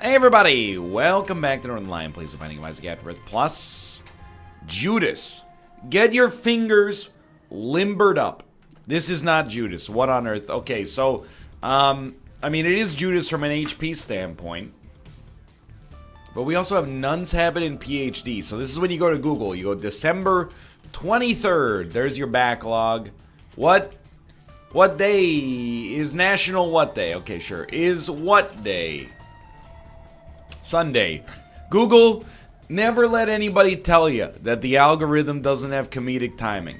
Hey everybody, welcome back to Northernlion, Plays of Finding Isaac Afterbirth Plus Judas. Get your fingers limbered up. This is not Judas. What on earth? Okay, so, I mean, it is Judas from an HP standpoint. But we also have Nun's Habit and PhD. So this is when you go to Google. You go December 23rd. There's your backlog. What day is National What Day? Okay, sure. Is what day? Sunday. Google, never let anybody tell you that the algorithm doesn't have comedic timing.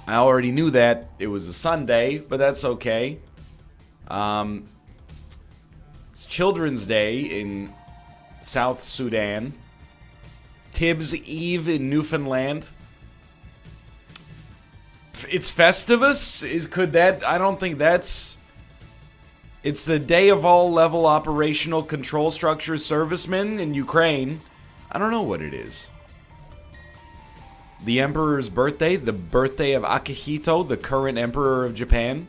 I already knew that. It was a Sunday, but that's okay. It's Children's Day in South Sudan. Tibbs Eve in Newfoundland. It's Festivus? Could that... I don't think that's... It's the Day of All Level Operational Control Structure Servicemen in Ukraine. I don't know what it is. The Emperor's birthday, the birthday of Akihito, the current Emperor of Japan,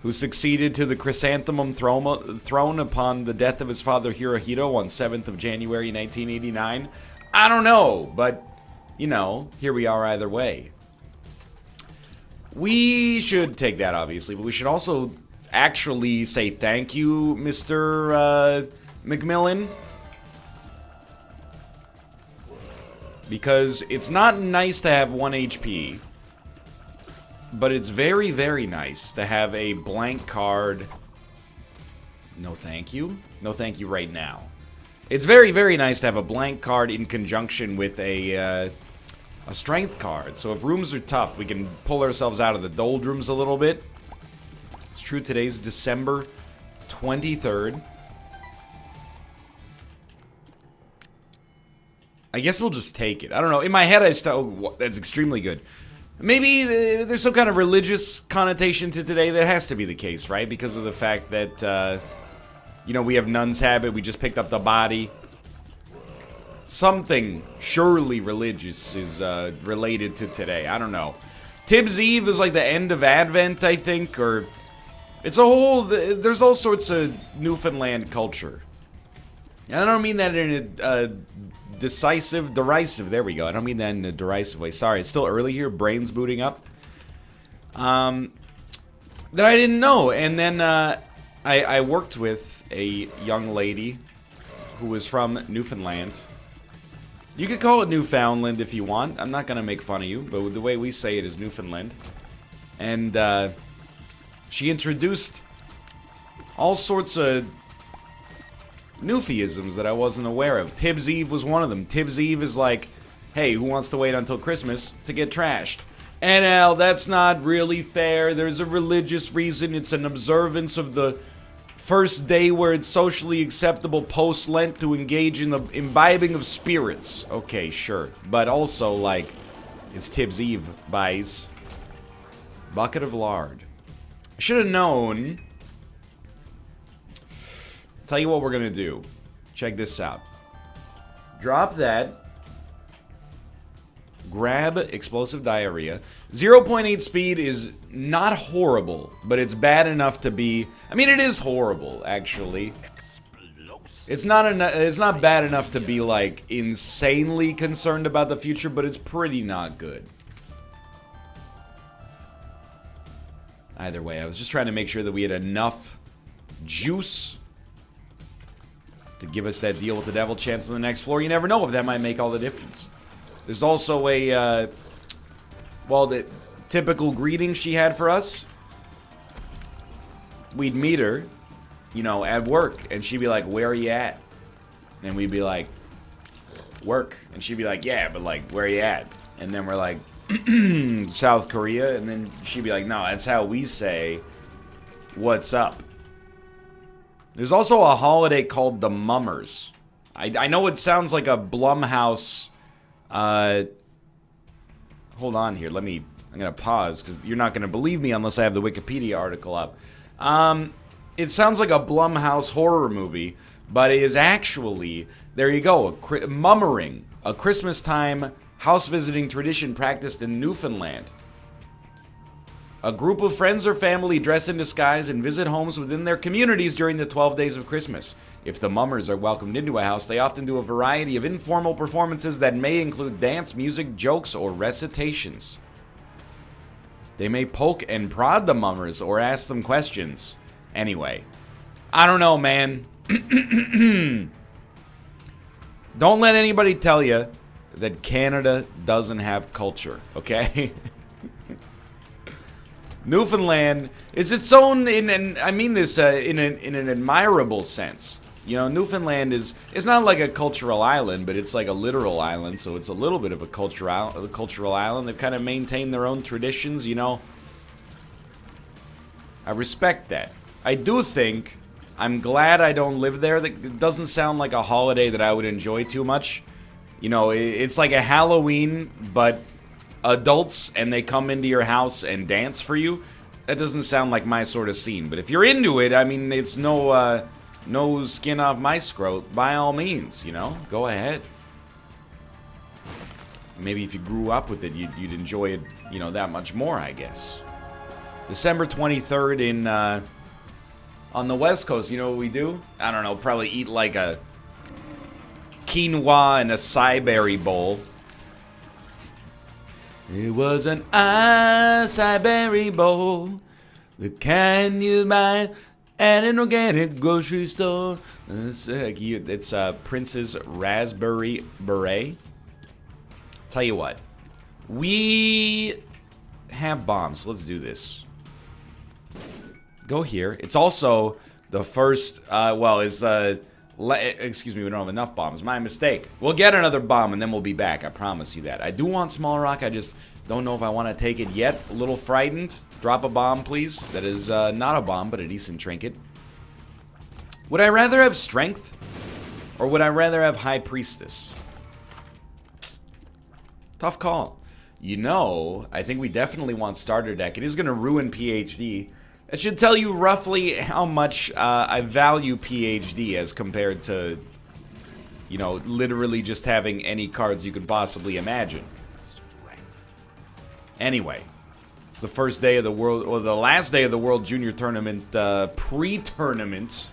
who succeeded to the Chrysanthemum throne upon the death of his father Hirohito on 7th of January 1989. I don't know, but, you know, here we are either way. We should take that, obviously, but we should also actually say thank you, Mr. McMillan. Because it's not nice to have 1 HP, but it's very, very nice to have a blank card. No thank you. No thank you right now. It's very, very nice to have a blank card in conjunction with a strength card. So if rooms are tough, we can pull ourselves out of the doldrums a little bit. It's true, today's December 23rd. I guess we'll just take it. I don't know. In my head, I still... Oh, that's extremely good. Maybe there's some kind of religious connotation to today. That has to be the case, right? Because of the fact that, you know, we have Nun's Habit. We just picked up the body. Something surely religious is related to today. I don't know. Tibbs Eve is like the end of Advent, I think, or... It's a whole... There's all sorts of Newfoundland culture. And I don't mean that in a derisive... There we go. I don't mean that in a derisive way. Sorry, it's still early here. Brain's booting up. That I didn't know. And then I worked with a young lady who was from Newfoundland. You could call it Newfoundland if you want. I'm not going to make fun of you, but the way we say it is Newfoundland. And she introduced all sorts of Newfieisms that I wasn't aware of. Tibbs Eve was one of them. Tibbs Eve is like, hey, who wants to wait until Christmas to get trashed? NL, that's not really fair. There's a religious reason. It's an observance of the first day where it's socially acceptable post-Lent to engage in the imbibing of spirits. Okay, sure. But also, like, it's Tibbs Eve, buys. Bucket of lard. I should have known. Tell you what we're gonna do. Check this out. Drop that. Grab explosive diarrhea. 0.8 speed is not horrible, but it's bad enough to be... I mean, it is horrible, actually. It's not bad enough to be, like, insanely concerned about the future, but it's pretty not good. Either way, I was just trying to make sure that we had enough juice to give us that deal with the devil chance on the next floor. You never know if that might make all the difference. There's also a, well, the typical greeting she had for us. We'd meet her, you know, at work, and she'd be like, where are you at? And we'd be like, work. And she'd be like, yeah, but like, where are you at? And then we're like, South Korea. And then she'd be like, no, that's how we say, what's up? There's also a holiday called the Mummers. I know it sounds like a Blumhouse... hold on here. I'm going to pause because you're not going to believe me unless I have the Wikipedia article up. It sounds like a Blumhouse horror movie, but it is actually, there you go, mummering, a Christmas time house visiting tradition practiced in Newfoundland. A group of friends or family dress in disguise and visit homes within their communities during the 12 days of Christmas. If the mummers are welcomed into a house, they often do a variety of informal performances that may include dance, music, jokes, or recitations. They may poke and prod the mummers or ask them questions. Anyway, I don't know, man. Don't let anybody tell you that Canada doesn't have culture, okay? Newfoundland is its own, I mean this in an admirable sense. You know, Newfoundland it's not like a cultural island, but it's like a literal island, so it's a little bit of a cultural island. They've kind of maintained their own traditions, you know. I respect that. I do think, I'm glad I don't live there. That doesn't sound like a holiday that I would enjoy too much. You know, it's like a Halloween, but adults, and they come into your house and dance for you. That doesn't sound like my sort of scene. But if you're into it, I mean, it's no skin off my scrote. By all means, you know, go ahead. Maybe if you grew up with it, you'd enjoy it, you know, that much more, I guess. December 23rd in, on the West Coast, you know what we do? I don't know, probably eat like a quinoa and a acai bowl. It was an acai bowl. The kind you buy at an organic grocery store. It's Prince's Raspberry Beret. Tell you what. We have bombs. Let's do this. Go here. It's also the first, excuse me, we don't have enough bombs. My mistake. We'll get another bomb and then we'll be back. I promise you that. I do want small rock. I just don't know if I want to take it yet. A little frightened. Drop a bomb, please. That is not a bomb, but a decent trinket. Would I rather have strength? Or would I rather have high priestess? Tough call. You know, I think we definitely want starter deck. It is going to ruin PhD. It should tell you roughly how much I value PhD as compared to, you know, literally just having any cards you could possibly imagine. Anyway, it's the first day of the world, or the last day of the World Junior Tournament pre-tournament,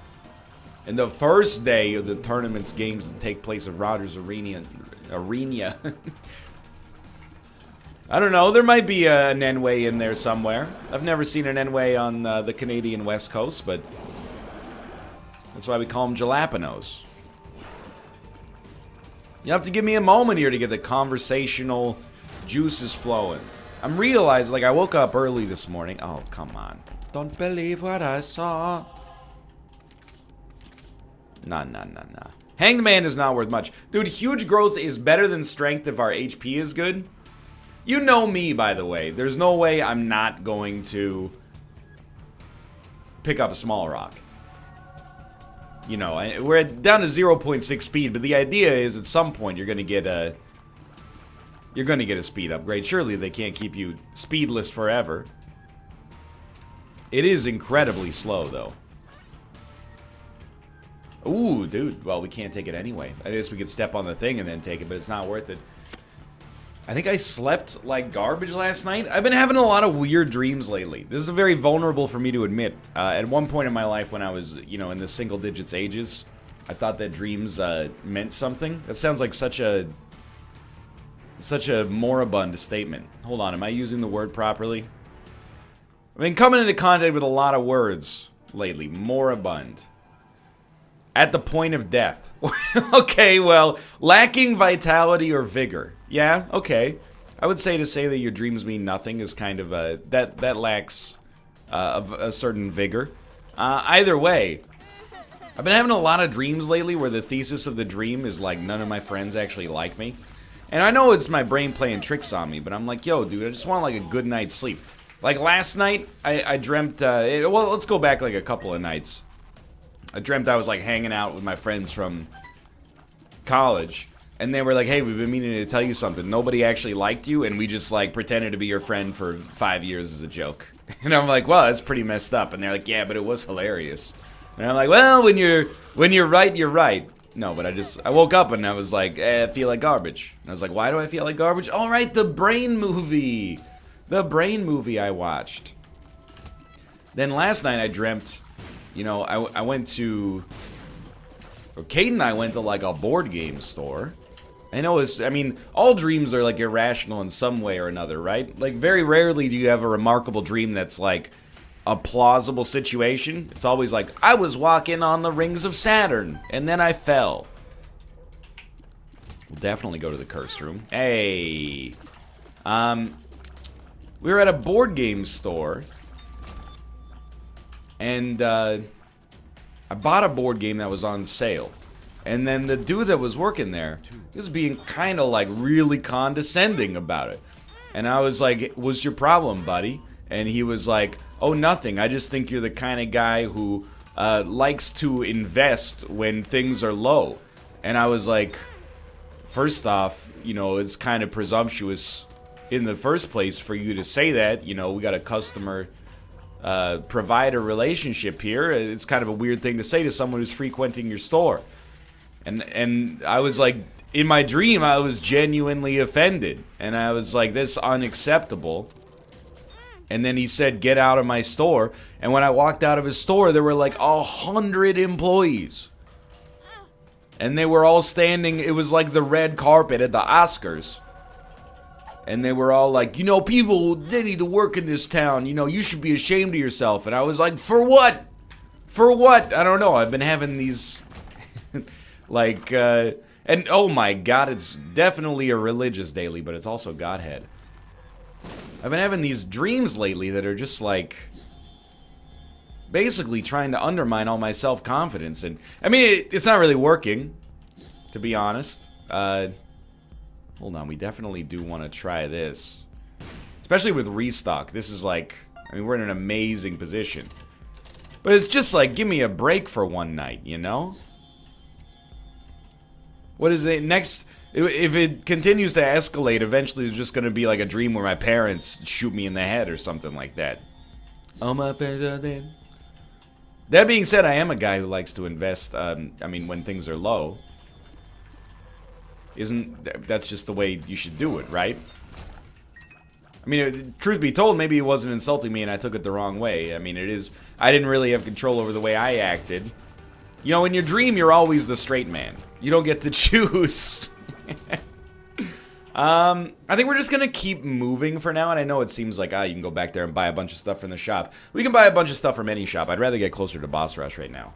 and the first day of the tournament's games that take place at Rogers Arena. I don't know, there might be an N-way in there somewhere. I've never seen an N-way on the Canadian West Coast, but that's why we call them jalapenos. You have to give me a moment here to get the conversational juices flowing. I'm realizing, like, I woke up early this morning. Oh, come on. Don't believe what I saw. Nah. Hanged Man is not worth much. Dude, huge growth is better than strength if our HP is good. You know me, by the way. There's no way I'm not going to pick up a small rock. You know, we're down to 0.6 speed, but the idea is at some point you're going to get a speed upgrade. Surely they can't keep you speedless forever. It is incredibly slow, though. Ooh, dude. Well, we can't take it anyway. I guess we could step on the thing and then take it, but it's not worth it. I think I slept like garbage last night. I've been having a lot of weird dreams lately. This is very vulnerable for me to admit. At one point in my life when I was, you know, in the single digits ages, I thought that dreams meant something. That sounds like such a moribund statement. Hold on, am I using the word properly? I've been coming into contact with a lot of words lately. Moribund. At the point of death. Okay, well, lacking vitality or vigor. Yeah, okay. I would say that your dreams mean nothing is kind of that lacks a certain vigor. Either way, I've been having a lot of dreams lately where the thesis of the dream is like none of my friends actually like me. And I know it's my brain playing tricks on me, but I'm like, yo, dude, I just want like a good night's sleep. Like last night, I dreamt, well, let's go back like a couple of nights. I dreamt I was like hanging out with my friends from college, and they were like, hey, we've been meaning to tell you something. Nobody actually liked you, and we just like pretended to be your friend for 5 years as a joke. And I'm like, well, that's pretty messed up. And they're like, yeah, but it was hilarious. And I'm like, well, when you're right, you're right. No, but I woke up and I was like, I feel like garbage. And I was like, why do I feel like garbage? All right, the Brain movie. The Brain movie I watched. Then last night I dreamt, you know, I went to Kate and I went to like a board game store. I know I mean, all dreams are like irrational in some way or another, right? Like very rarely do you have a remarkable dream that's like a plausible situation. It's always like, I was walking on the rings of Saturn and then I fell. We'll definitely go to the curse room. Hey. We were at a board game store. And, I bought a board game that was on sale. And then the dude that was working there, he was being kind of like really condescending about it. And I was like, what's your problem, buddy? And he was like, oh, nothing. I just think you're the kind of guy who likes to invest when things are low. And I was like, first off, you know, it's kind of presumptuous in the first place for you to say that. You know, we got a customer provider relationship here. It's kind of a weird thing to say to someone who's frequenting your store. And I was like, in my dream, I was genuinely offended. And I was like, this is unacceptable. And then he said, get out of my store. And when I walked out of his store, there were like 100 employees. And they were all standing, it was like the red carpet at the Oscars. And they were all like, you know, people, they need to work in this town. You know, you should be ashamed of yourself. And I was like, for what? For what? I don't know. I've been having these, like, and oh my god, it's definitely a religious daily, but it's also Godhead. I've been having these dreams lately that are just like, basically trying to undermine all my self-confidence. And, I mean, it's not really working, to be honest. Hold on, we definitely do want to try this. Especially with restock. This is like, I mean, we're in an amazing position. But it's just like, give me a break for one night, you know? What is it? Next, if it continues to escalate, eventually it's just going to be like a dream where my parents shoot me in the head or something like that. Oh, my parents. That being said, I am a guy who likes to invest, I mean, when things are low. That's just the way you should do it, right? I mean, truth be told, maybe he wasn't insulting me and I took it the wrong way. I mean, I didn't really have control over the way I acted. You know, in your dream, you're always the straight man. You don't get to choose. I think we're just gonna keep moving for now, and I know it seems like, you can go back there and buy a bunch of stuff from the shop. We can buy a bunch of stuff from any shop. I'd rather get closer to Boss Rush right now.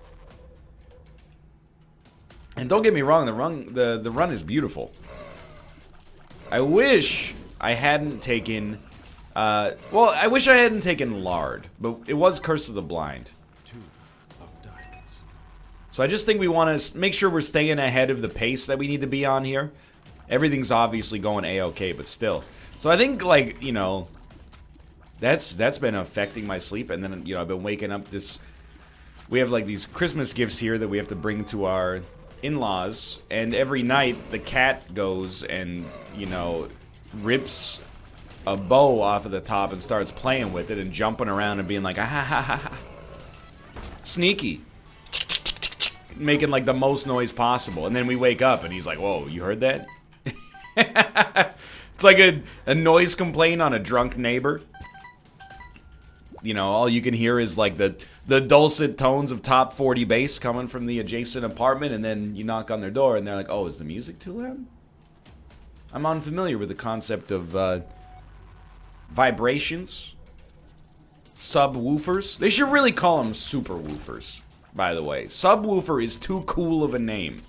And don't get me wrong, the run is beautiful. I wish I hadn't taken, well, I wish I hadn't taken Lard, but it was Curse of the Blind. So I just think we want to make sure we're staying ahead of the pace that we need to be on here. Everything's obviously going A-okay, but still. So I think, like, you know, that's been affecting my sleep. And then, you know, I've been waking up we have, like, these Christmas gifts here that we have to bring to our in-laws. And every night, the cat goes and, you know, rips a bow off of the top and starts playing with it and jumping around and being like, ah ha ha ha ha. Sneaky. Making like the most noise possible. And then we wake up and he's like, whoa, you heard that? It's like a noise complaint on a drunk neighbor. You know, all you can hear is like the dulcet tones of top 40 bass coming from the adjacent apartment, and then you knock on their door and they're like, oh, is the music too loud? I'm unfamiliar with the concept of vibrations. Subwoofers. They should really call them super woofers. By the way, subwoofer is too cool of a name.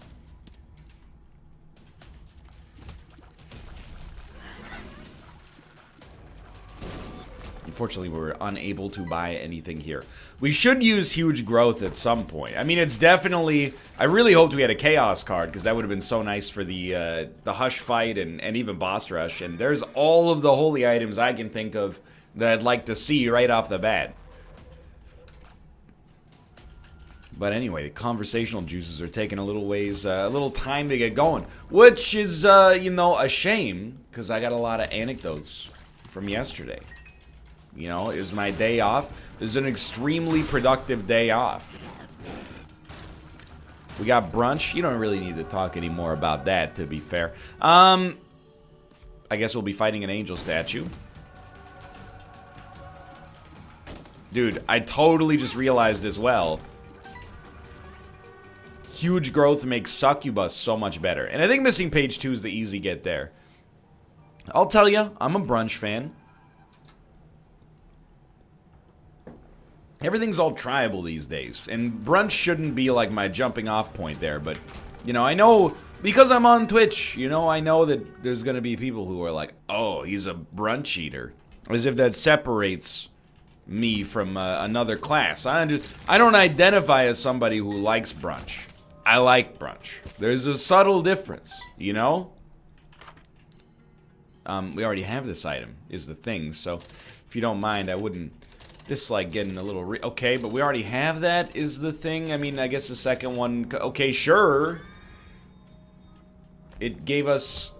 Unfortunately, we're unable to buy anything here. We should use huge growth at some point. I mean, it's definitely... I really hoped we had a chaos card, because that would have been so nice for the Hush fight and even boss rush. And there's all of the holy items I can think of that I'd like to see right off the bat. But anyway, the conversational juices are taking a little time to get going. Which is, you know, a shame, because I got a lot of anecdotes from yesterday. You know, it was my day off. It was an extremely productive day off. We got brunch. You don't really need to talk anymore about that, to be fair. I guess we'll be fighting an angel statue. Dude, I totally just realized as well. huge growth makes succubus so much better. And I think missing page 2 is the easy get there. I'll tell you, I'm a brunch fan. Everything's all tribal these days, and brunch shouldn't be like my jumping off point there, but, you know, I know, because I'm on Twitch, you know, I know that there's gonna be people who are like, oh, he's a brunch eater, as if that separates me from another class. I don't identify as somebody who likes brunch. I like brunch. There's a subtle difference, you know? We already have this item, is the thing, so if you don't mind, I wouldn't dislike getting a little okay, but we already have that, is the thing. I mean, I guess the second one, okay, sure. It gave us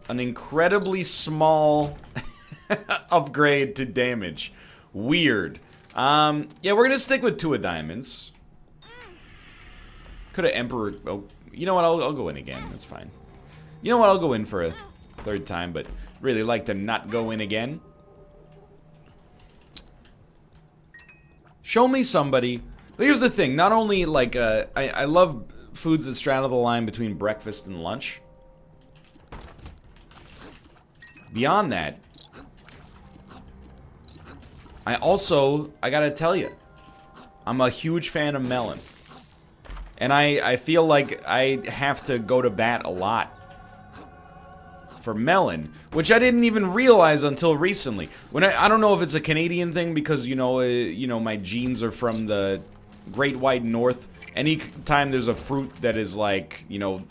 an incredibly small upgrade to damage. Weird. Yeah, we're gonna stick with 2 of diamonds. Could have Emperor, oh, you know what, I'll go in again, that's fine. You know what, I'll go in for a 3rd time, but really like to not go in again. Show me somebody. But here's the thing. Not only, like, I love foods that straddle the line between breakfast and lunch. Beyond that, I gotta tell you, I'm a huge fan of melon. And I feel like I have to go to bat a lot for melon, which I didn't even realize until recently. When I don't know if it's a Canadian thing because, you know, my genes are from the Great White North. Any time there's a fruit that is like, you know,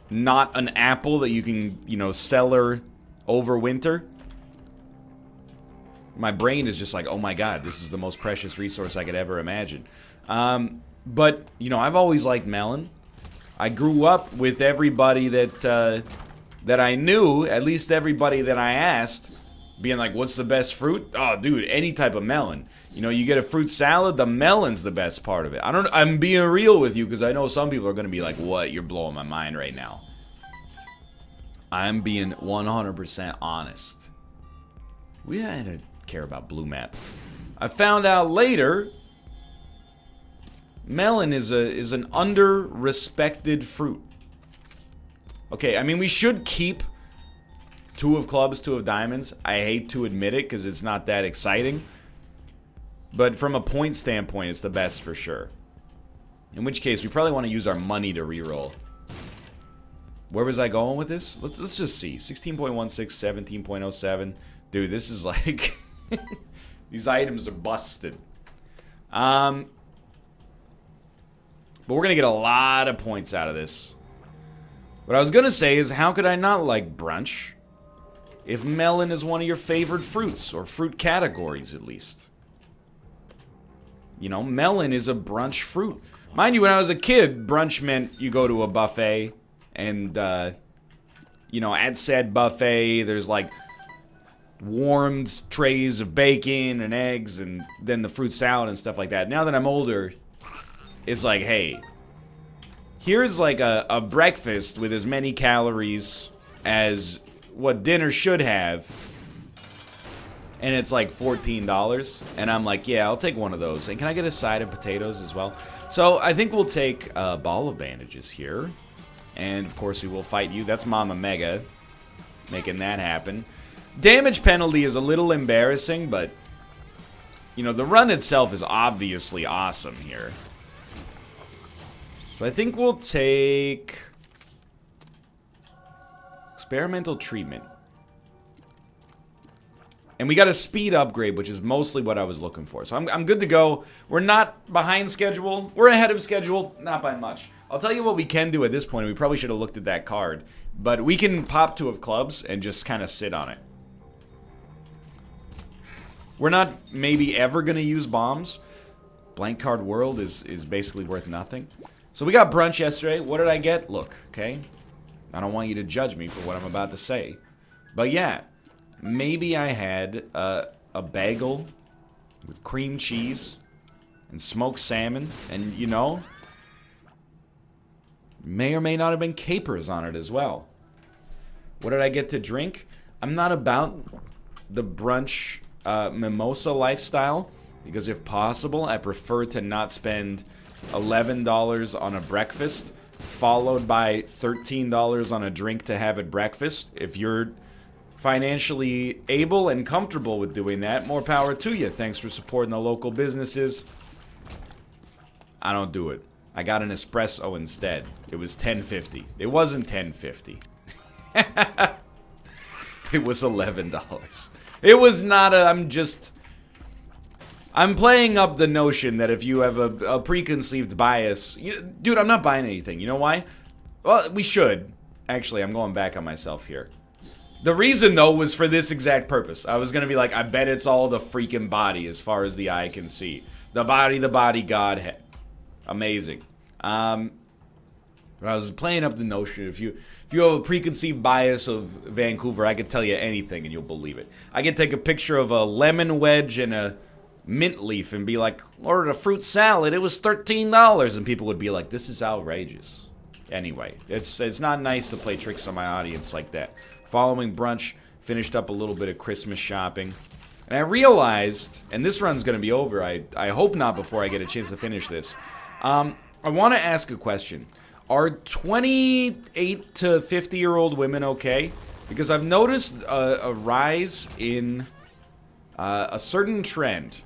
not an apple that you can, you know, cellar over winter, my brain is just like, oh my god, this is the most precious resource I could ever imagine. But, you know, I've always liked melon. I grew up with everybody that I knew, at least everybody that I asked, being like, what's the best fruit? Oh, dude, any type of melon. You know, you get a fruit salad, the melon's the best part of it. I'm being real with you because I know some people are going to be like, what? You're blowing my mind right now. I'm being 100% honest. We don't care about blue map. I found out later, melon is an under-respected fruit. Okay, I mean, we should keep 2 of clubs, 2 of diamonds. I hate to admit it because it's not that exciting. But from a point standpoint, it's the best for sure. In which case, we probably want to use our money to reroll. Where was I going with this? Let's just see. 16.16, 17.07. Dude, this is like... These items are busted. But we're going to get a lot of points out of this. What I was going to say is, how could I not like brunch if melon is one of your favorite fruits, or fruit categories at least? You know, melon is a brunch fruit. Mind you, when I was a kid, brunch meant you go to a buffet, and, you know, at said buffet, there's like warmed trays of bacon and eggs, and then the fruit salad and stuff like that. Now that I'm older, it's like, hey, here's like a breakfast with as many calories as what dinner should have, and it's like $14, and I'm like, yeah, I'll take one of those. And can I get a side of potatoes as well? So I think we'll take a ball of bandages here, and of course we will fight you. That's Mama Mega making that happen. Damage penalty is a little embarrassing, but, you know, the run itself is obviously awesome here. So I think we'll take experimental treatment. And we got a speed upgrade, which is mostly what I was looking for. So I'm good to go. We're not behind schedule. We're ahead of schedule, not by much. I'll tell you what we can do at this point. We probably should have looked at that card. But we can pop 2 of clubs and just kind of sit on it. We're not maybe ever going to use bombs. Blank card world is basically worth nothing. So we got brunch yesterday. What did I get? Look, okay? I don't want you to judge me for what I'm about to say. But yeah, maybe I had a bagel with cream cheese and smoked salmon. And, you know, may or may not have been capers on it as well. What did I get to drink? I'm not about the brunch mimosa lifestyle, because if possible, I prefer to not spend $11 on a breakfast, followed by $13 on a drink to have at breakfast. If you're financially able and comfortable with doing that, more power to you. Thanks for supporting the local businesses. I don't do it. I got an espresso instead. It was $10.50. It wasn't $10.50. It was $11. It was not a... I'm playing up the notion that if you have a preconceived bias... dude, I'm not buying anything. You know why? Well, we should. Actually, I'm going back on myself here. The reason, though, was for this exact purpose. I was going to be like, I bet it's all the freaking body as far as the eye can see. The body, Godhead. Amazing. But I was playing up the notion, if you have a preconceived bias of Vancouver, I could tell you anything and you'll believe it. I could take a picture of a lemon wedge and a mint leaf and be like, ordered a fruit salad, it was $13, and people would be like, this is outrageous. Anyway, it's not nice to play tricks on my audience like that. Following brunch, finished up a little bit of Christmas shopping, and I realized, and this run's going to be over, I hope not before I get a chance to finish this, I want to ask a question. Are 28 to 50-year-old women okay? Because I've noticed a rise in a certain trend.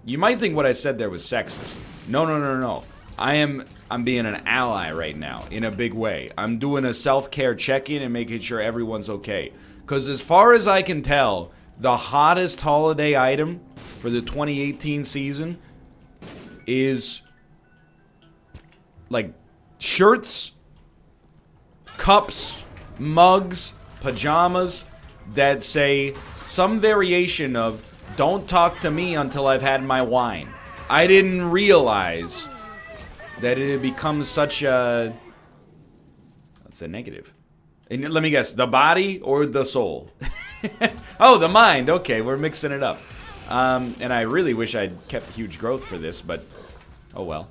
You might think what I said there was sexist. No. I'm being an ally right now in a big way. I'm doing a self-care check-in and making sure everyone's okay. Because as far as I can tell, the hottest holiday item for the 2018 season is like shirts, cups, mugs, pajamas that say some variation of "Don't talk to me until I've had my wine." I didn't realize that it had become such a... What's a negative? And let me guess, the body or the soul? Oh, the mind. Okay, we're mixing it up. And I really wish I'd kept huge growth for this, but oh well.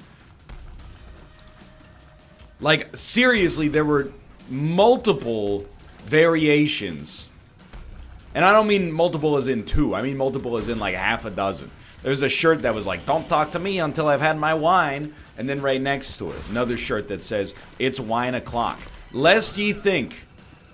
Like, seriously, there were multiple variations. And I don't mean multiple as in 2. I mean multiple as in like half a dozen. There's a shirt that was like, "Don't talk to me until I've had my wine." And then right next to it, another shirt that says, "It's wine o'clock." Lest ye think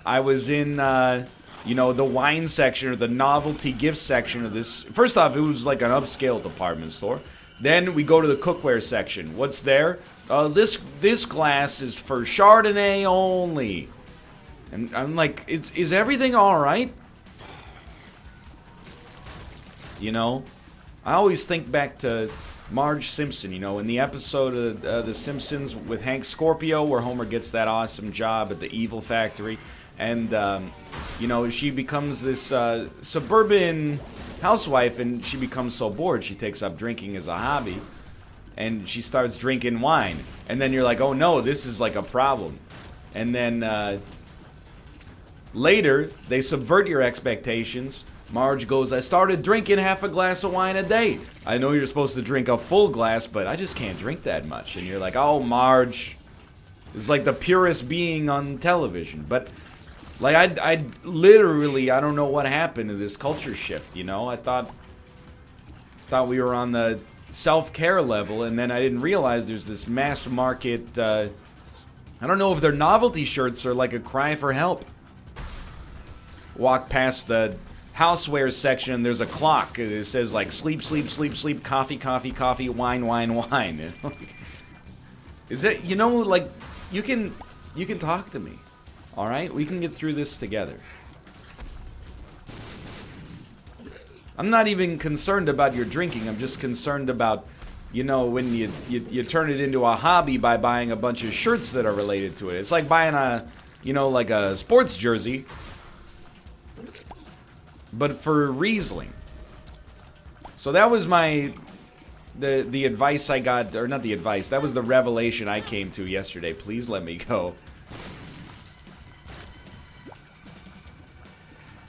I was in, the wine section or the novelty gift section of this. First off, it was like an upscale department store. Then we go to the cookware section. What's there? This glass is for Chardonnay only. And I'm like, is everything all right? You know, I always think back to Marge Simpson, in the episode of The Simpsons with Hank Scorpio, where Homer gets that awesome job at the Evil Factory. And, she becomes this suburban housewife, and she becomes so bored, she takes up drinking as a hobby. And she starts drinking wine. And then you're like, oh no, this is like a problem. And then later, they subvert your expectations. Marge goes, "I started drinking half a glass of wine a day. I know you're supposed to drink a full glass, but I just can't drink that much." And you're like, oh, Marge. It's like the purest being on television. But, like, I literally, I don't know what happened to this culture shift, I thought we were on the self-care level, and then I didn't realize there's this mass market, I don't know if they're novelty shirts or like a cry for help. Walk past the housewares section, and there's a clock. It says like sleep, sleep, sleep, sleep, coffee, coffee, coffee, wine, wine, wine. Is it, like, you can talk to me. All right? We can get through this together. I'm not even concerned about your drinking. I'm just concerned about, when you turn it into a hobby by buying a bunch of shirts that are related to it. It's like buying like a sports jersey, but for Riesling. So that was the advice I got, or not the advice, that was the revelation I came to yesterday. Please let me go.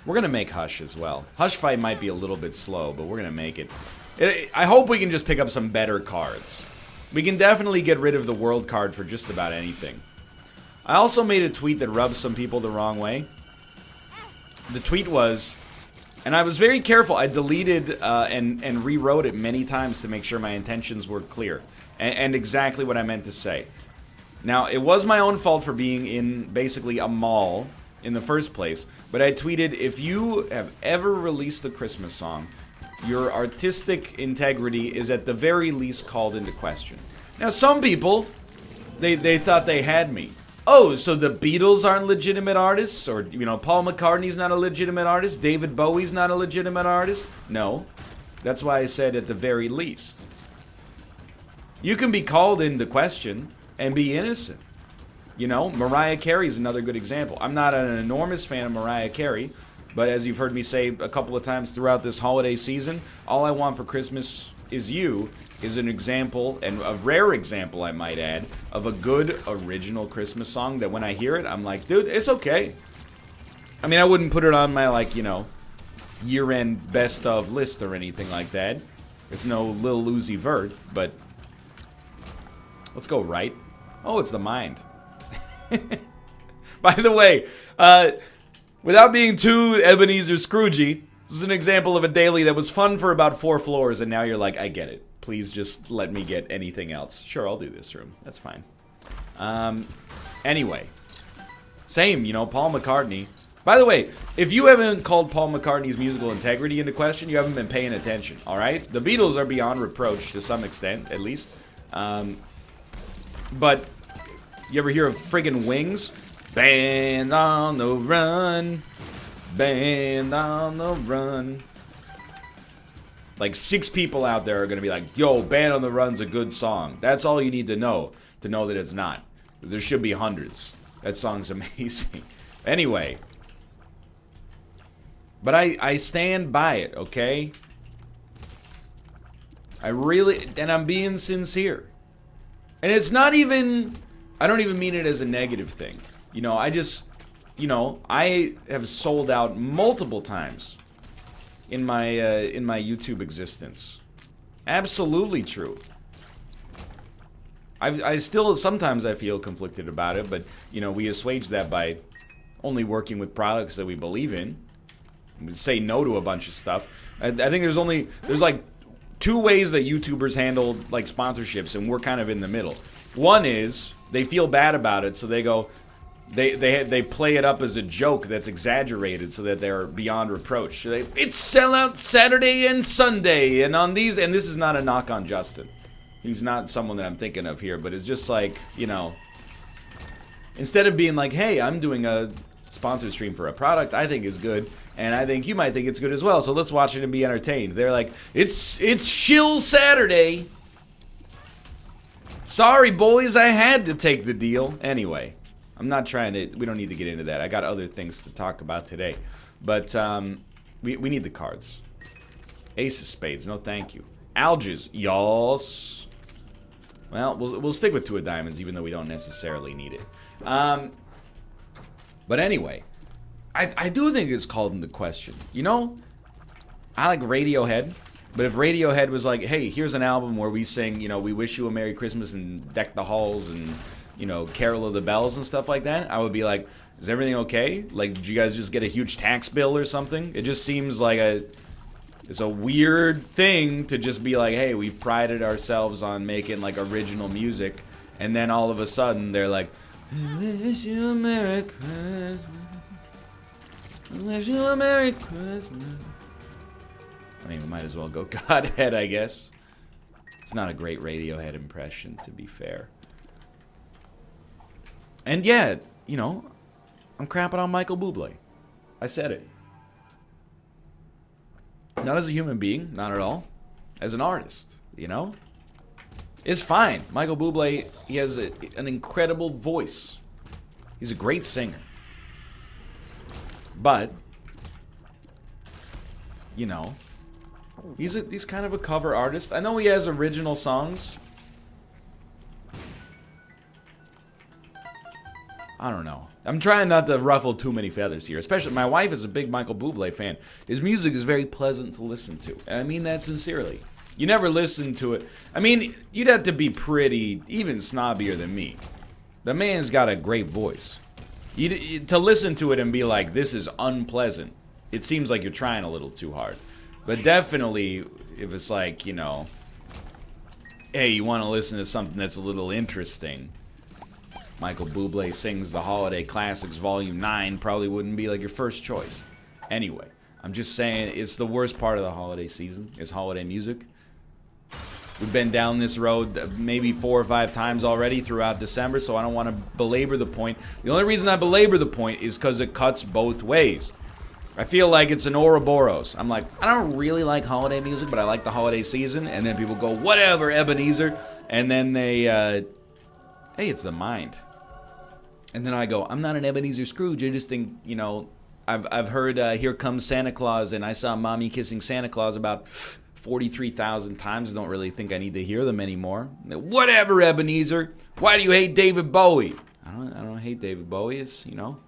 We're going to make Hush as well. Hush fight might be a little bit slow, but we're going to make it. I hope we can just pick up some better cards. We can definitely get rid of the world card for just about anything. I also made a tweet that rubs some people the wrong way. The tweet was, and I was very careful, I deleted and rewrote it many times to make sure my intentions were clear. And exactly what I meant to say. Now, it was my own fault for being in basically a mall in the first place, but I tweeted, if you have ever released a Christmas song, your artistic integrity is at the very least called into question. Now, some people, they thought they had me. Oh, so the Beatles aren't legitimate artists? Or, you know, Paul McCartney's not a legitimate artist? David Bowie's not a legitimate artist? No. That's why I said at the very least. You can be called into question and be innocent. You know, Mariah Carey's another good example. I'm not an enormous fan of Mariah Carey, but as you've heard me say a couple of times throughout this holiday season, All I Want for Christmas Is You is an example, and a rare example, I might add, of a good original Christmas song that when I hear it, I'm like, dude, it's okay. I mean, I wouldn't put it on my, like, you know, year-end best of list or anything like that. It's no Lil Uzi Vert, but let's go right. Oh, it's the mind. By the way, without being too Ebenezer Scroogey, this is an example of a daily that was fun for about 4 floors, and now you're like, I get it. Please just let me get anything else. Sure, I'll do this room. That's fine. Anyway. Same, you know, Paul McCartney. By the way, if you haven't called Paul McCartney's musical integrity into question, you haven't been paying attention, alright? The Beatles are beyond reproach, to some extent, at least. But, you ever hear of friggin' Wings? Band on the run. Band on the run. Like 6 people out there are going to be like, yo, Band on the Run's a good song. That's all you need to know that it's not. There should be hundreds. That song's amazing. Anyway. But I stand by it, okay? And I'm being sincere. And it's not even, I don't even mean it as a negative thing. You know, I have sold out multiple times in my YouTube existence. Absolutely true. I still, sometimes I feel conflicted about it, but, you know, we assuage that by only working with products that we believe in. We say no to a bunch of stuff. I think there's like 2 ways that YouTubers handle, like, sponsorships, and we're kind of in the middle. One is, they feel bad about it, so they go, they play it up as a joke that's exaggerated so that they're beyond reproach. So it's sellout Saturday and Sunday, and on these, and this is not a knock on Justin. He's not someone that I'm thinking of here, but it's just like, you know, instead of being like, hey, I'm doing a sponsored stream for a product I think is good, and I think you might think it's good as well, so let's watch it and be entertained. They're like, it's shill Saturday. Sorry, boys, I had to take the deal. Anyway. I'm not trying to, we don't need to get into that. I got other things to talk about today. But, we need the cards. Ace of Spades, no thank you. Alges, yos. Well, we'll stick with 2 of Diamonds, even though we don't necessarily need it. But anyway, I do think it's called into question. You know, I like Radiohead. But if Radiohead was like, hey, here's an album where we sing, you know, we wish you a Merry Christmas and deck the halls and, you know, Carol of the Bells and stuff like that, I would be like, is everything okay? Like, did you guys just get a huge tax bill or something? It just seems like it's a weird thing to just be like, hey, we've prided ourselves on making, like, original music, and then all of a sudden they're like, I wish you a Merry Christmas. I wish you a Merry Christmas. I mean, we might as well go Godhead, I guess. It's not a great Radiohead impression, to be fair. And yeah, you know, I'm crapping on Michael Bublé. I said it. Not as a human being, not at all. As an artist, you know? It's fine. Michael Bublé, he has an incredible voice. He's a great singer. But, you know, he's kind of a cover artist. I know he has original songs. I don't know. I'm trying not to ruffle too many feathers here. Especially, my wife is a big Michael Bublé fan. His music is very pleasant to listen to. And I mean that sincerely. You never listen to it. I mean, you'd have to be pretty, even snobbier than me. The man's got a great voice. To listen to it and be like, this is unpleasant, it seems like you're trying a little too hard. But definitely, if it's like, you know, Hey, you want to listen to something that's a little interesting? Michael Bublé sings the Holiday Classics Volume 9. Probably wouldn't be like your first choice. Anyway, I'm just saying it's the worst part of the holiday season is holiday music. We've been down this road maybe 4 or 5 times already throughout December, so I don't want to belabor the point. The only reason I belabor the point is because it cuts both ways. I feel like it's an Ouroboros. I'm like, I don't really like holiday music, but I like the holiday season. And then people go, whatever, Ebenezer. And then they, hey, it's the mind. And then I go, I'm not an Ebenezer Scrooge. I just think, you know, I've heard Here Comes Santa Claus, and I saw Mommy Kissing Santa Claus about 43,000 times. I don't really think I need to hear them anymore. Whatever, Ebenezer. Why do you hate David Bowie? I don't hate David Bowie. It's, you know,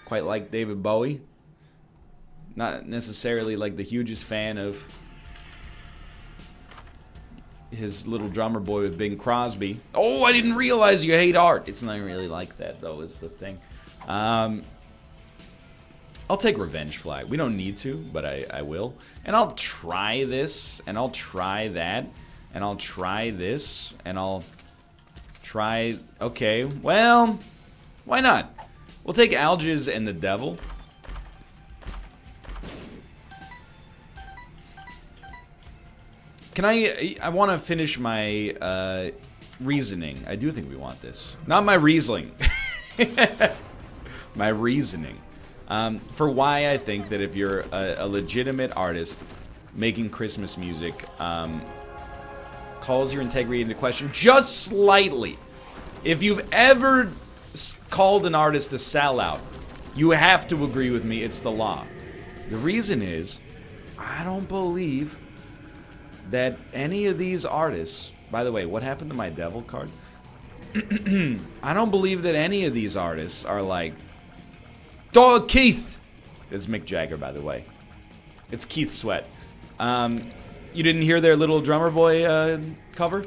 quite like David Bowie. Not necessarily like the hugest fan of his little drummer boy with Bing Crosby. Oh, I didn't realize you hate art. It's not really like that, though, is the thing. I'll take Revenge Flag. We don't need to, but I will. And I'll try this, and I'll try that, and I'll try this, and I'll try... Okay, well, why not? We'll take Algiz and the Devil. Can I want to finish my reasoning. I do think we want this. Not my Riesling. My reasoning. For why I think that if you're a legitimate artist making Christmas music, calls your integrity into question just slightly. If you've ever called an artist a sellout, you have to agree with me, it's the law. The reason is, I don't believe that any of these artists... By the way, what happened to my devil card? I don't believe that any of these artists are like... Dog Keith! It's Mick Jagger, by the way. It's Keith Sweat. You didn't hear their little drummer boy cover?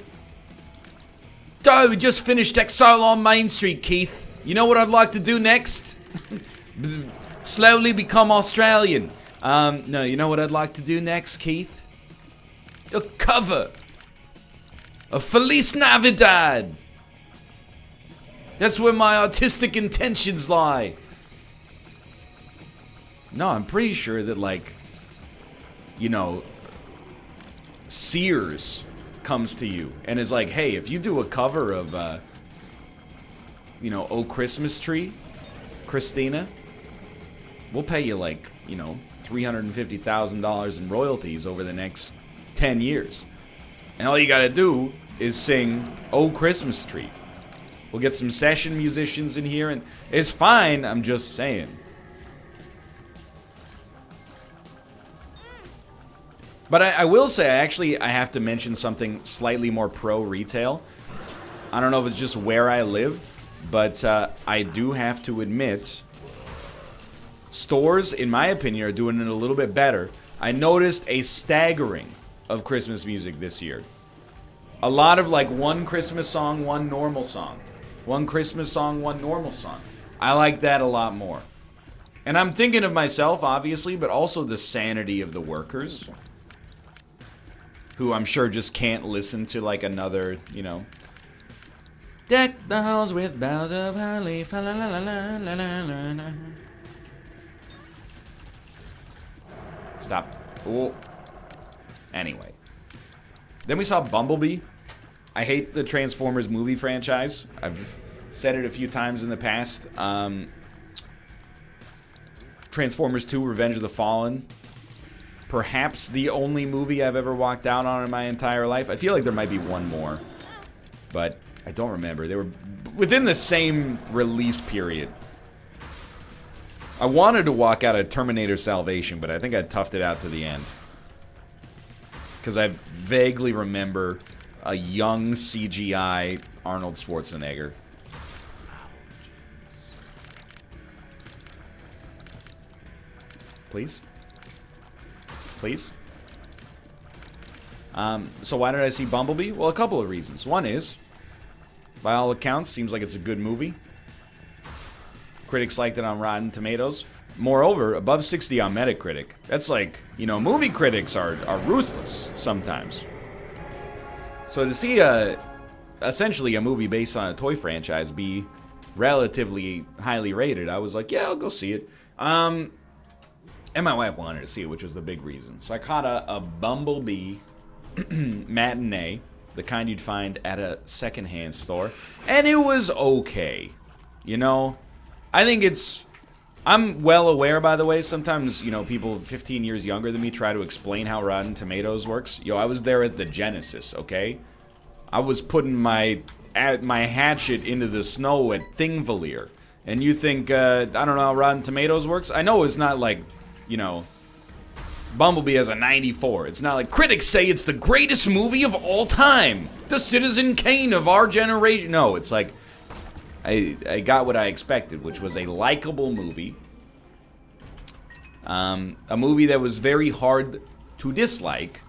We just finished Exile on Main Street, Keith. You know what I'd like to do next? Slowly become Australian. No, you know what I'd like to do next, Keith? A cover of Feliz Navidad. That's where my artistic intentions lie. No, I'm pretty sure that, like, you know, Sears comes to you and is like, hey, if you do a cover of, you know, Oh Christmas Tree, Christina, we'll pay you, like, you know, $350,000 in royalties over the next 10 years. And all you gotta do is sing Oh Christmas Tree. We'll get some session musicians in here, and it's fine, I'm just saying. But I will say, I have to mention something slightly more pro-retail. I don't know if it's just where I live, but I do have to admit, stores, in my opinion, are doing it a little bit better. I noticed a staggering of Christmas music this year. A lot of, like, one Christmas song, one normal song. One Christmas song, one normal song. I like that a lot more. And I'm thinking of myself, obviously, but also the sanity of the workers, who I'm sure just can't listen to, like, another, you know, deck the halls with boughs of holly, fa la la la la la la la. Stop. Oh. Anyway. Then we saw Bumblebee. I hate the Transformers movie franchise. I've said it a few times in the past. Transformers 2, Revenge of the Fallen. Perhaps the only movie I've ever walked out on in my entire life. I feel like there might be one more, but I don't remember. They were within the same release period. I wanted to walk out of Terminator Salvation, but I think I toughed it out to the end. Because I vaguely remember a young CGI Arnold Schwarzenegger. Please? Please? So why did I see Bumblebee? Well, a couple of reasons. One is, by all accounts, seems like it's a good movie. Critics liked it on Rotten Tomatoes. Moreover, above 60 on Metacritic. That's like, you know, movie critics are ruthless sometimes. So to see essentially a movie based on a toy franchise be relatively highly rated, I was like, yeah, I'll go see it. And my wife wanted to see it, which was the big reason. So I caught a Bumblebee matinee, the kind you'd find at a secondhand store, and it was okay. You know, I think I'm well aware, by the way, sometimes, you know, people 15 years younger than me try to explain how Rotten Tomatoes works. Yo, I was there at the Genesis, okay? I was putting my hatchet into the snow at Thingvellir. And you think, I don't know how Rotten Tomatoes works? I know it's not like, you know, Bumblebee has a 94. It's not like critics say it's the greatest movie of all time. The Citizen Kane of our generation. No, it's like, I got what I expected, which was a likable movie. A movie that was very hard to dislike,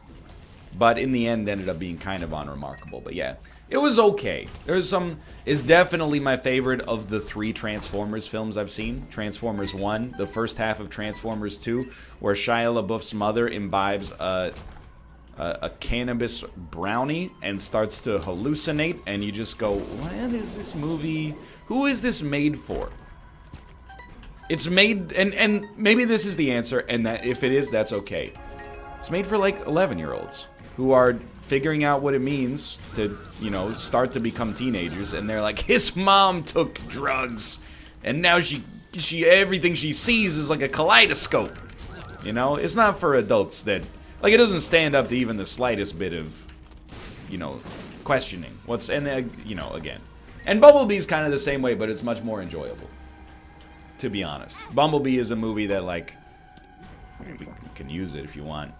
but in the end ended up being kind of unremarkable. But yeah, it was okay. It's definitely my favorite of the 3 Transformers films I've seen. Transformers 1, the first half of Transformers 2, where Shia LaBeouf's mother imbibes a cannabis brownie and starts to hallucinate, and you just go, what is this movie? Who is this made for? It's made, and maybe this is the answer, and that if it is, that's okay. It's made for like 11-year-olds who are figuring out what it means to, you know, start to become teenagers, and they're like, his mom took drugs, and now she everything she sees is like a kaleidoscope. You know, it's not for adults that, like, it doesn't stand up to even the slightest bit of, you know, questioning. You know, again. And Bumblebee's kind of the same way, but it's much more enjoyable, to be honest. Bumblebee is a movie that, like, we can use it if you want.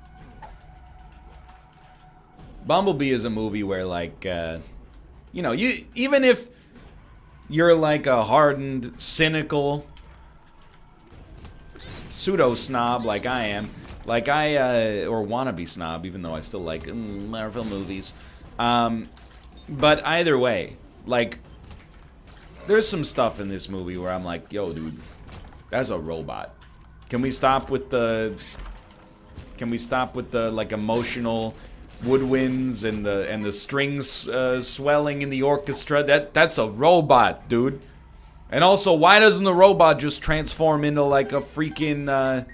Bumblebee is a movie where, like, you know, even if you're, like, a hardened, cynical pseudo-snob like I am, like or wannabe snob, even though I still like Marvel movies. But either way, like, there's some stuff in this movie where I'm like, yo, dude, that's a robot. Can we stop with the like emotional woodwinds and the strings swelling in the orchestra? That's a robot, dude. And also, why doesn't the robot just transform into like a freaking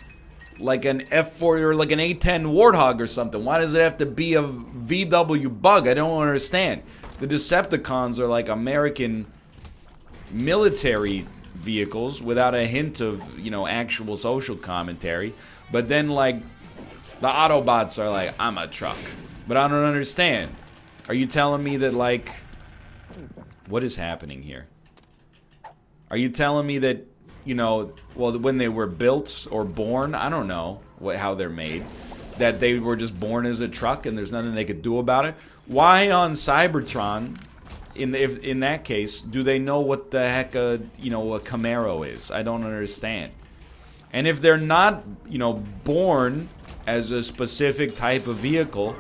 like an F-40 or like an A-10 Warthog or something? Why does it have to be a VW Bug? I don't understand. The Decepticons are like American military vehicles without a hint of, you know, actual social commentary. But then, like, the Autobots are like, I'm a truck. But I don't understand. Are you telling me that, like, what is happening here? Are you telling me that, you know, well, when they were built or born, I don't know how they're made, that they were just born as a truck and there's nothing they could do about it? Why on Cybertron, in that case, do they know what the heck a Camaro is? I don't understand. And if they're not, you know, born as a specific type of vehicle,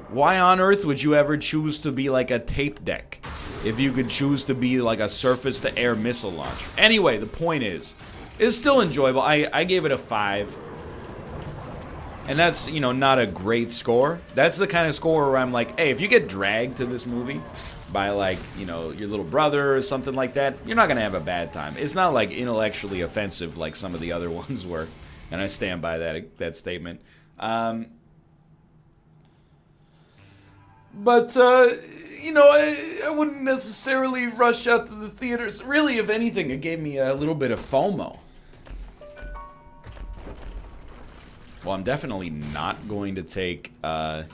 why on earth would you ever choose to be like a tape deck if you could choose to be like a surface-to-air missile launcher? Anyway, the point is, it's still enjoyable. I gave it a 5. And that's, you know, not a great score. That's the kind of score where I'm like, hey, if you get dragged to this movie by, like, you know, your little brother or something like that, you're not going to have a bad time. It's not, like, intellectually offensive like some of the other ones were. And I stand by that statement. But, you know, I wouldn't necessarily rush out to the theaters. Really, if anything, it gave me a little bit of FOMO. Well, I'm definitely not going to take 9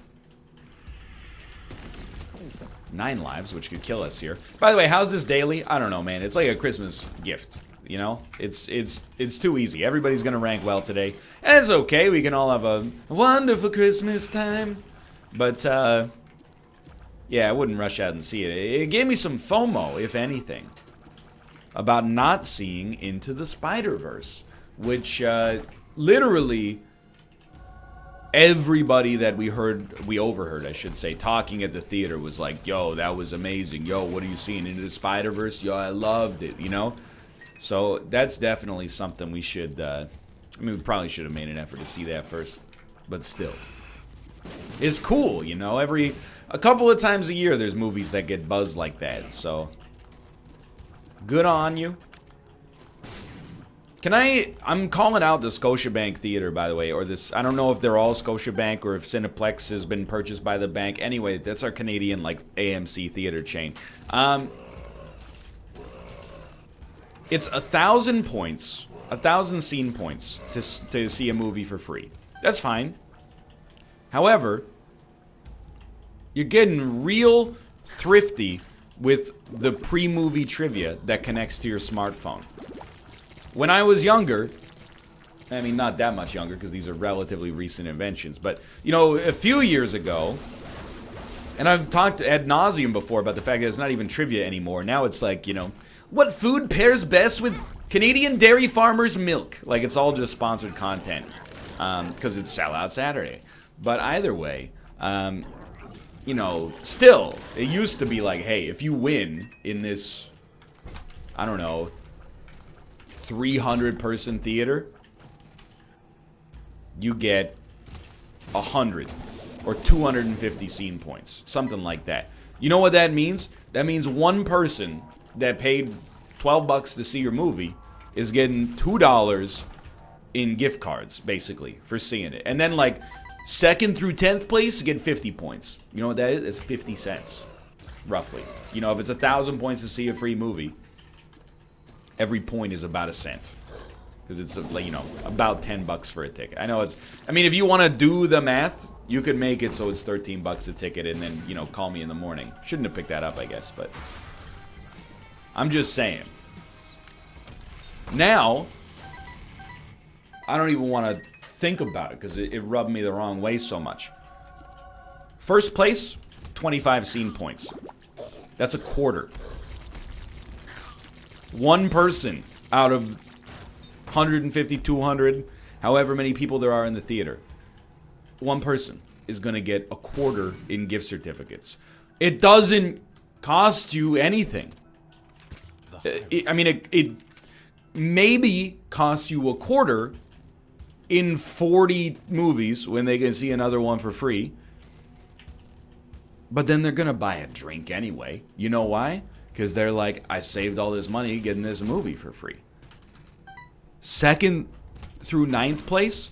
lives, which could kill us here. By the way, how's this daily? I don't know, man. It's like a Christmas gift, you know? It's too easy. Everybody's gonna rank well today. And it's okay. We can all have a wonderful Christmas time. But, yeah, I wouldn't rush out and see it. It gave me some FOMO, if anything, about not seeing Into the Spider-Verse, which, literally, everybody that we overheard, I should say, talking at the theater was like, yo, that was amazing. Yo, what are you seeing? Into the Spider-Verse? Yo, I loved it, you know? So that's definitely something we should, I mean, we probably should have made an effort to see that first, but still. It's cool, you know? Every a couple of times a year there's movies that get buzzed like that, so good on you. I'm calling out the Scotiabank Theater, by the way, or this, I don't know if they're all Scotiabank or if Cineplex has been purchased by the bank. Anyway, that's our Canadian, like, AMC theater chain. It's 1,000 points, 1,000 scene points to see a movie for free. That's fine. However, you're getting real thrifty with the pre-movie trivia that connects to your smartphone. When I was younger, I mean, not that much younger, because these are relatively recent inventions, but, you know, a few years ago, and I've talked ad nauseum before about the fact that it's not even trivia anymore. Now it's like, you know, what food pairs best with Canadian dairy farmers' milk? Like, it's all just sponsored content, because it's Sellout Saturday. But either way, you know, still, it used to be like, hey, if you win in this, I don't know, 300-person theater, you get 100 or 250 scene points, something like that. You know what that means? That means one person that paid $12 to see your movie is getting $2 in gift cards, basically, for seeing it. And then, like, 2nd through 10th place get 50 points. You know what that is? It's 50 cents, roughly. You know, if it's 1,000 points to see a free movie, every point is about a cent, because it's, like, you know, about $10 for a ticket. I know it's, I mean, if you want to do the math, you could make it so it's $13 a ticket, and then, you know, call me in the morning. Shouldn't have picked that up, I guess, but I'm just saying. Now, I don't even want to think about it, because it rubbed me the wrong way so much. First place, 25 scene points. That's a quarter. One person out of 150, 200, however many people there are in the theater, one person is going to get a quarter in gift certificates. It doesn't cost you anything. I mean, it maybe costs you a quarter in 40 movies when they can see another one for free. But then they're going to buy a drink anyway. You know why? Because they're like, I saved all this money getting this movie for free. 2nd through 9th place,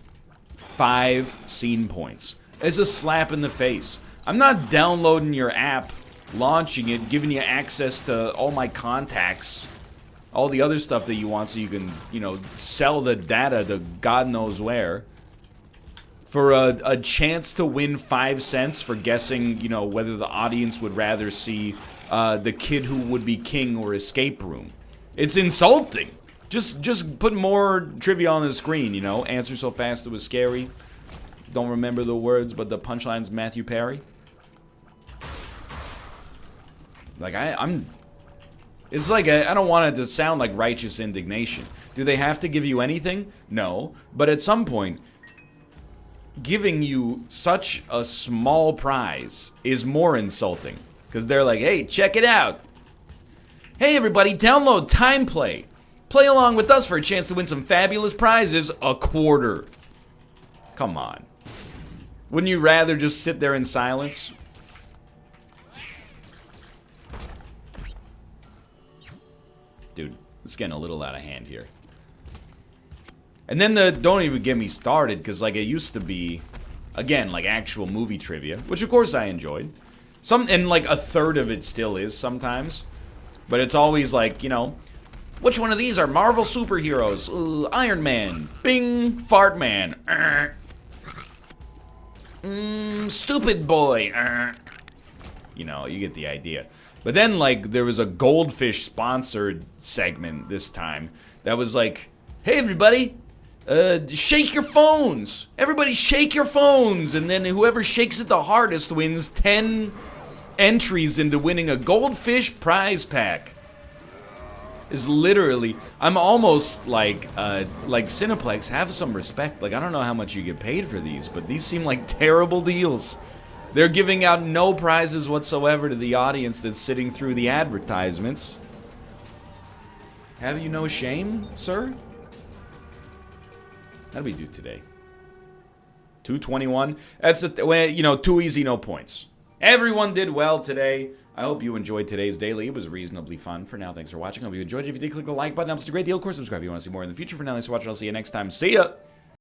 5 scene points. It's a slap in the face. I'm not downloading your app, launching it, giving you access to all my contacts, all the other stuff that you want so you can, you know, sell the data to God knows where, for a chance to win 5 cents for guessing, you know, whether the audience would rather see The Kid Who Would Be King or Escape Room. It's insulting. Just put more trivia on the screen, you know. Answer so fast it was scary. Don't remember the words, but the punchline's Matthew Perry. Like, I'm... It's like, I don't want it to sound like righteous indignation. Do they have to give you anything? No. But at some point, giving you such a small prize is more insulting. Because they're like, hey, check it out. Hey, everybody, download Time Play. Play along with us for a chance to win some fabulous prizes. A quarter. Come on. Wouldn't you rather just sit there in silence? Dude, it's getting a little out of hand here. And then don't even get me started, because, like, it used to be, again, like, actual movie trivia, which of course I enjoyed. And like a third of it still is sometimes. But it's always like, you know, which one of these are Marvel superheroes? Iron Man. Bing. Fart Man. Stupid boy. You know, you get the idea. But then, like, there was a Goldfish sponsored segment this time that was like, hey, everybody, shake your phones. Everybody shake your phones. And then whoever shakes it the hardest wins 10 entries into winning a Goldfish prize pack. Is literally, I'm almost like Cineplex, have some respect. Like, I don't know how much you get paid for these, but these seem like terrible deals. They're giving out no prizes whatsoever to the audience that's sitting through the advertisements. Have you no shame, sir? How do we do today? 221. That's the you know, too easy, no points. Everyone did well today. I hope you enjoyed today's daily. It was reasonably fun. For now, thanks for watching. I hope you enjoyed it. If you did, click the like button. Helps a great deal. Of course, subscribe if you want to see more in the future. For now, thanks for watching. I'll see you next time. See ya!